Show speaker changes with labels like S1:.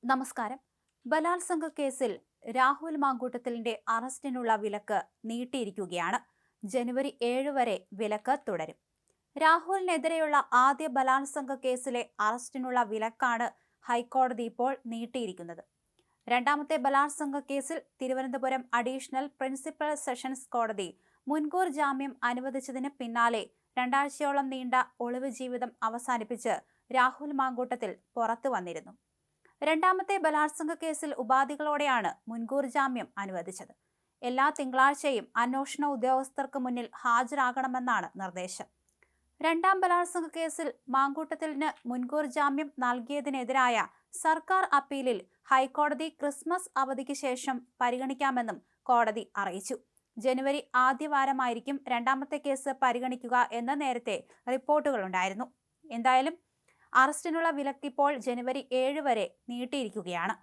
S1: നമസ്കാരം. ബലാത്സംഗ കേസിൽ രാഹുൽ മാങ്കൂട്ടത്തിലിന്റെ അറസ്റ്റിനുള്ള വിലക്ക് നീട്ടിയിരിക്കുകയാണ്. ജനുവരി 7 വരെ വിലക്ക് തുടരും. രാഹുലിനെതിരെയുള്ള ആദ്യ ബലാത്സംഗ കേസിലെ അറസ്റ്റിനുള്ള വിലക്കാണ് ഹൈക്കോടതി ഇപ്പോൾ നീട്ടിയിരിക്കുന്നത്. രണ്ടാമത്തെ ബലാത്സംഗ കേസിൽ തിരുവനന്തപുരം അഡീഷണൽ പ്രിൻസിപ്പൽ സെഷൻസ് കോടതി മുൻകൂർ ജാമ്യം അനുവദിച്ചതിന് പിന്നാലെ രണ്ടാഴ്ചയോളം നീണ്ട ഒളിവ് ജീവിതം അവസാനിപ്പിച്ച് രാഹുൽ മാങ്കൂട്ടത്തിൽ പുറത്തു വന്നിരുന്നു. രണ്ടാമത്തെ ബലാത്സംഗ കേസിൽ ഉപാധികളോടെയാണ് മുൻകൂർ ജാമ്യം അനുവദിച്ചത്. എല്ലാ തിങ്കളാഴ്ചയും അന്വേഷണ ഉദ്യോഗസ്ഥർക്ക് മുന്നിൽ ഹാജരാകണമെന്നാണ് നിർദ്ദേശം. രണ്ടാം ബലാത്സംഗ കേസിൽ മാങ്കൂട്ടത്തിലിന് മുൻകൂർ ജാമ്യം നൽകിയതിനെതിരായ സർക്കാർ അപ്പീലിൽ ഹൈക്കോടതി ക്രിസ്മസ് അവധിക്ക് ശേഷം പരിഗണിക്കാമെന്നും കോടതി അറിയിച്ചു. ജനുവരി ആദ്യവാരമായിരിക്കും രണ്ടാമത്തെ കേസ് പരിഗണിക്കുക എന്ന് നേരത്തെ റിപ്പോർട്ടുകളുണ്ടായിരുന്നു. എന്തായാലും അറസ്റ്റിനുള്ള വിലക്ക് ഇപ്പോൾ ജനുവരി 7 വരെ നീട്ടിയിരിക്കുകയാണ്.